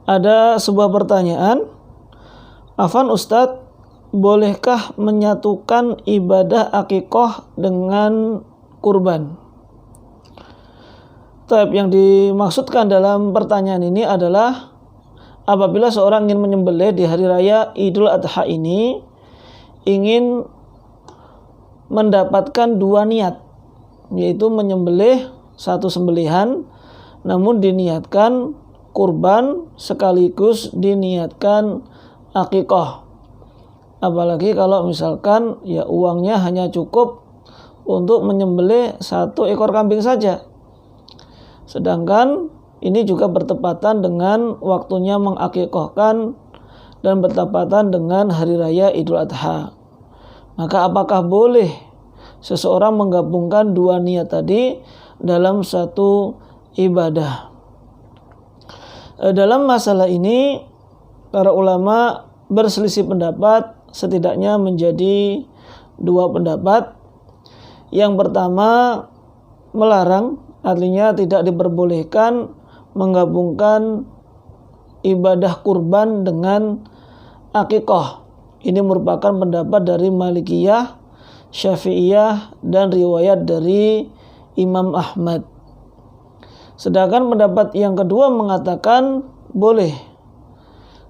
Ada sebuah pertanyaan, Afwan Ustadz, bolehkah menyatukan ibadah akikoh dengan kurban? Yang dimaksudkan dalam pertanyaan ini adalah apabila seorang ingin menyembelih di hari raya Idul Adha ini, ingin mendapatkan dua niat, yaitu menyembelih satu sembelihan, namun diniatkan kurban sekaligus diniatkan akikoh. Apalagi kalau misalkan ya uangnya hanya cukup untuk menyembelih satu ekor kambing saja. Sedangkan ini juga bertepatan dengan waktunya mengakikohkan dan bertepatan dengan hari raya Idul Adha. Maka apakah boleh seseorang menggabungkan dua niat tadi dalam satu ibadah? Dalam masalah ini para ulama berselisih pendapat, setidaknya menjadi dua pendapat. Yang pertama, melarang, artinya tidak diperbolehkan menggabungkan ibadah kurban dengan akikoh. Ini merupakan pendapat dari Malikiyah, Syafi'iyah, dan riwayat dari Imam Ahmad. Sedangkan pendapat yang kedua mengatakan boleh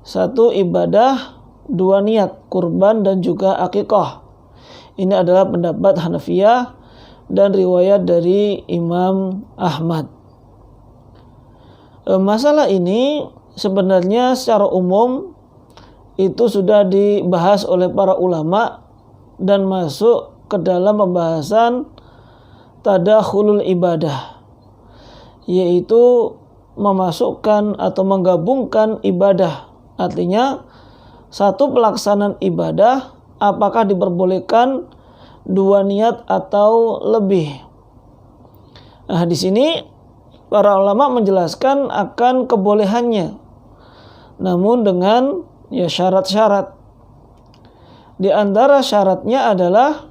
satu ibadah dua niat, kurban dan juga akikoh. Ini adalah pendapat Hanafiyah dan riwayat dari Imam Ahmad. Masalah ini sebenarnya secara umum itu sudah dibahas oleh para ulama dan masuk ke dalam pembahasan tadakhulul ibadah, yaitu memasukkan atau menggabungkan ibadah. Artinya satu pelaksanaan ibadah apakah diperbolehkan dua niat atau lebih. Nah, di sini para ulama menjelaskan akan kebolehannya, namun dengan syarat-syarat. Di antara syaratnya adalah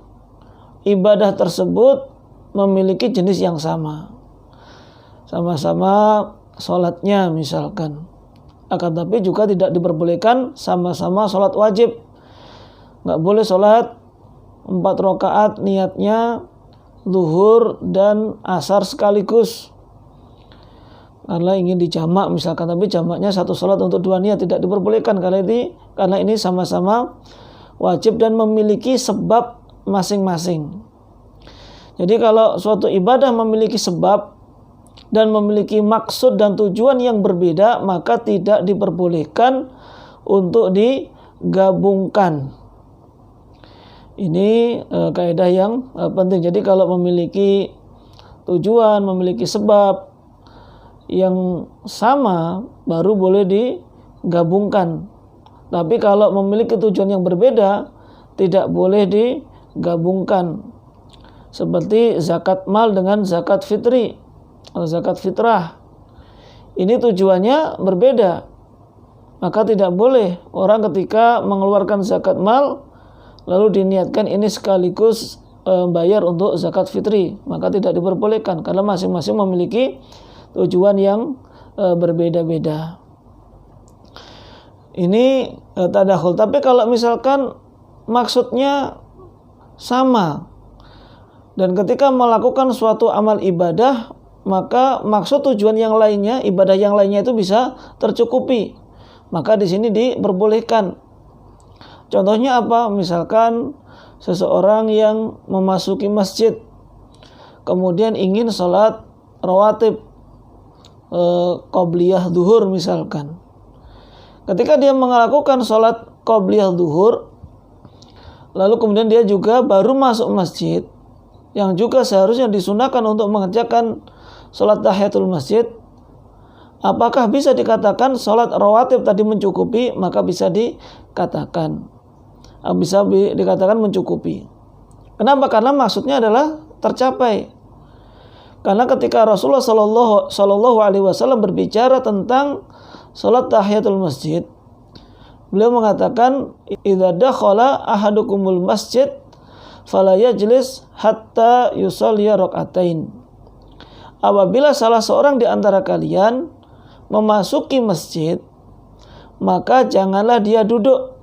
ibadah tersebut memiliki jenis yang sama. Sama-sama sholatnya misalkan. Akan tapi juga tidak diperbolehkan sama-sama sholat wajib. Nggak boleh sholat 4 rakaat niatnya zuhur dan asar sekaligus. Karena ingin dijamak misalkan, tapi jamaknya satu sholat untuk dua niat, tidak diperbolehkan karena ini sama-sama wajib dan memiliki sebab masing-masing. Jadi kalau suatu ibadah memiliki sebab dan memiliki maksud dan tujuan yang berbeda, maka tidak diperbolehkan untuk digabungkan. Ini kaidah yang penting. Jadi kalau memiliki tujuan, memiliki sebab yang sama, baru boleh digabungkan. Tapi kalau memiliki tujuan yang berbeda, tidak boleh digabungkan. Seperti zakat mal dengan zakat fitri atau zakat fitrah. Ini tujuannya berbeda. Maka tidak boleh orang ketika mengeluarkan zakat mal lalu diniatkan ini sekaligus bayar untuk zakat fitri. Maka tidak diperbolehkan karena masing-masing memiliki tujuan yang berbeda-beda. Ini tadakhul. Tapi kalau misalkan maksudnya sama dan ketika melakukan suatu amal ibadah, maka maksud tujuan yang lainnya, ibadah yang lainnya itu bisa tercukupi. Maka di sini diperbolehkan. Contohnya apa? Misalkan seseorang yang memasuki masjid kemudian ingin sholat rawatib qobliyah zuhur misalkan. Ketika dia melakukan sholat qobliyah zuhur, lalu kemudian dia juga baru masuk masjid, yang juga seharusnya disunahkan untuk mengerjakan sholat tahiyatul masjid, apakah bisa dikatakan sholat rawatib tadi mencukupi? Maka bisa dikatakan mencukupi. Kenapa? Karena maksudnya adalah tercapai. Karena ketika Rasulullah Shallallahu Alaihi Wasallam berbicara tentang sholat tahiyatul masjid, beliau mengatakan, "Idza dakhala ahadukumul masjid, fala yajlis hatta yusalli rakaatain." Apabila salah seorang di antara kalian memasuki masjid, maka janganlah dia duduk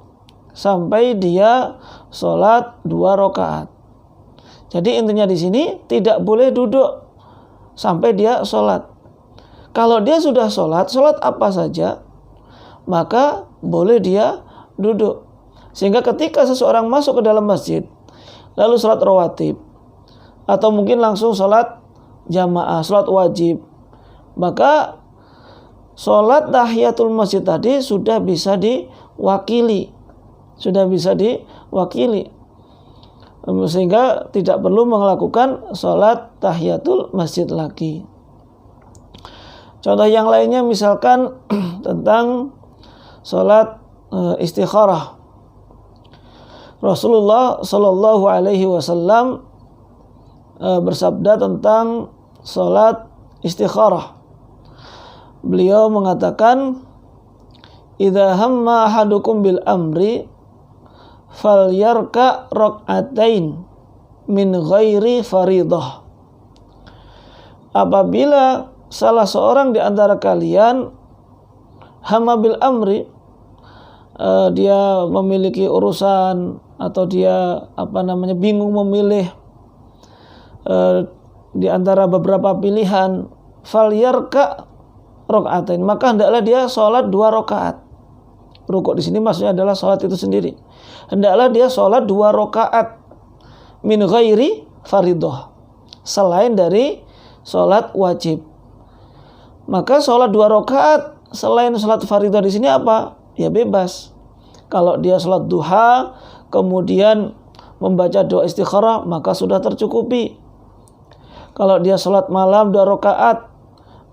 sampai dia sholat 2 rakaat. Jadi intinya di sini tidak boleh duduk sampai dia sholat. Kalau dia sudah sholat apa saja, maka boleh dia duduk. Sehingga ketika seseorang masuk ke dalam masjid, lalu sholat rawatib, atau mungkin langsung sholat jamaah, sholat wajib, maka sholat tahiyatul masjid tadi sudah bisa diwakili. Sehingga tidak perlu melakukan sholat tahiyatul masjid lagi. Contoh yang lainnya misalkan tentang sholat istikharah. Rasulullah Shallallahu Alaihi Wasallam bersabda tentang sholat istikharah. Beliau mengatakan, "Idza hamma ahadukum bil amri falyarka rak'atain min ghairi faridah." Apabila salah seorang di antara kalian hamma bil amri, dia memiliki urusan atau dia bingung memilih di antara beberapa pilihan, falyarka rak'atain, maka hendaklah dia sholat 2 rakaat. Rukuk di sini maksudnya adalah sholat itu sendiri. Hendaklah dia sholat 2 rakaat min ghairi faridah, selain dari sholat wajib. Maka sholat 2 rakaat selain sholat faridah di sini apa? Ya bebas. Kalau dia sholat duha kemudian membaca doa istikharah, maka sudah tercukupi. Kalau dia sholat malam 2 rakaat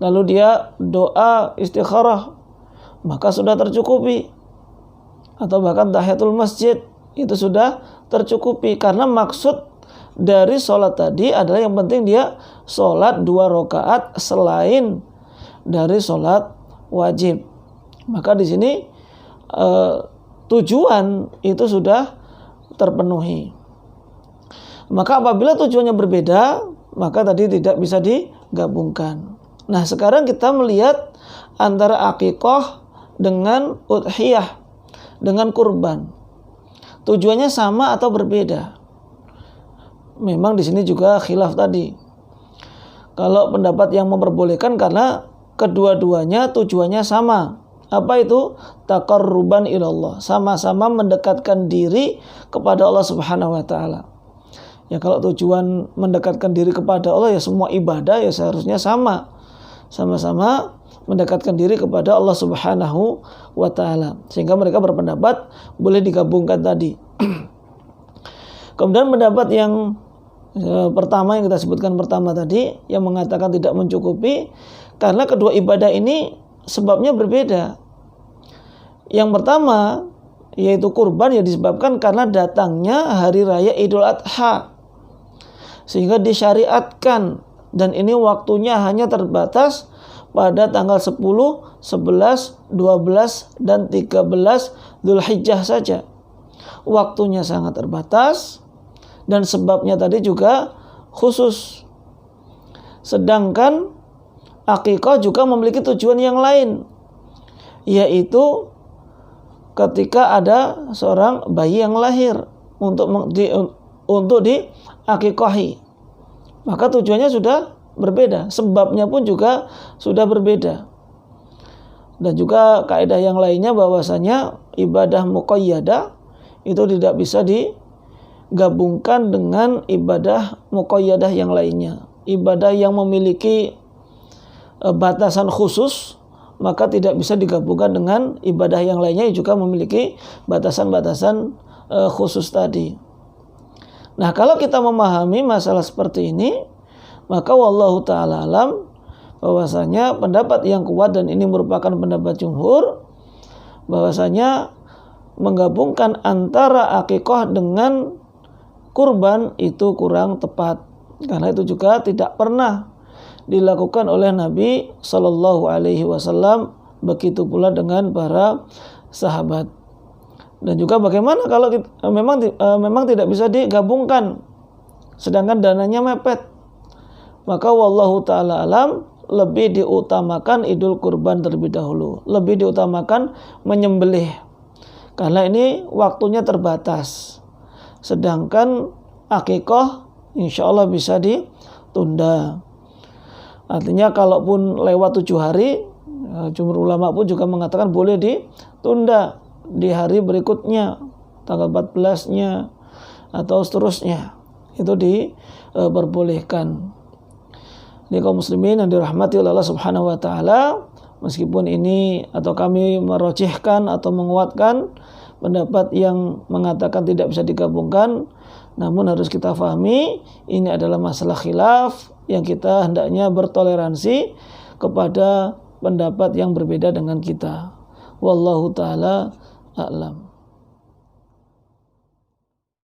lalu dia doa istikharah, maka sudah tercukupi. Atau bahkan tahiyatul masjid, itu sudah tercukupi. Karena maksud dari sholat tadi adalah yang penting dia sholat 2 rakaat selain dari sholat wajib. Maka di sini tujuan itu sudah terpenuhi. Maka apabila tujuannya berbeda, maka tadi tidak bisa digabungkan. Nah, sekarang kita melihat antara akikah dengan udhiyah, dengan kurban. Tujuannya sama atau berbeda? Memang di sini juga khilaf tadi. Kalau pendapat yang memperbolehkan karena kedua-duanya tujuannya sama. Apa itu? Taqarruban ilallah. Sama-sama mendekatkan diri kepada Allah Subhanahu wa taala. Ya kalau tujuan mendekatkan diri kepada Allah, ya semua ibadah ya seharusnya sama. Sama-sama mendekatkan diri kepada Allah Subhanahu wa taala. Sehingga mereka berpendapat boleh digabungkan tadi. Kemudian pendapat yang pertama yang kita sebutkan pertama tadi, yang mengatakan tidak mencukupi karena kedua ibadah ini sebabnya berbeda. Yang pertama yaitu kurban, ya disebabkan karena datangnya hari raya Idul Adha, sehingga disyariatkan, dan ini waktunya hanya terbatas pada tanggal 10, 11, 12 dan 13 Dzulhijjah saja. Waktunya sangat terbatas dan sebabnya tadi juga khusus. Sedangkan akikah juga memiliki tujuan yang lain, yaitu ketika ada seorang bayi yang lahir untuk diakikahi, maka tujuannya sudah berbeda, sebabnya pun juga sudah berbeda. Dan juga kaidah yang lainnya bahwasanya ibadah muqayyadah itu tidak bisa digabungkan dengan ibadah muqayyadah yang lainnya. Ibadah yang memiliki batasan khusus maka tidak bisa digabungkan dengan ibadah yang lainnya yang juga memiliki batasan-batasan khusus tadi. Nah, kalau kita memahami masalah seperti ini, maka wallahu ta'ala alam bahwasanya pendapat yang kuat, dan ini merupakan pendapat jumhur, bahwasanya menggabungkan antara akikah dengan kurban itu kurang tepat. Karena itu juga tidak pernah dilakukan oleh Nabi Shallallahu Alaihi Wasallam, begitu pula dengan para sahabat. Dan juga bagaimana kalau memang tidak bisa digabungkan, sedangkan dananya mepet, maka wallahu taala alam lebih diutamakan idul kurban terlebih dahulu, lebih diutamakan menyembelih, karena ini waktunya terbatas. Sedangkan akikah insya Allah bisa ditunda. Artinya kalaupun lewat 7 hari, jumhur ulama pun juga mengatakan boleh ditunda di hari berikutnya, tanggal 14-nya atau seterusnya, itu diperbolehkan. Ini kaum muslimin yang dirahmati oleh Allah Subhanahu wa taala, meskipun ini atau kami merojihkan atau menguatkan pendapat yang mengatakan tidak bisa digabungkan, namun harus kita pahami ini adalah masalah khilaf yang kita hendaknya bertoleransi kepada pendapat yang berbeda dengan kita. Wallahu taala a'lam.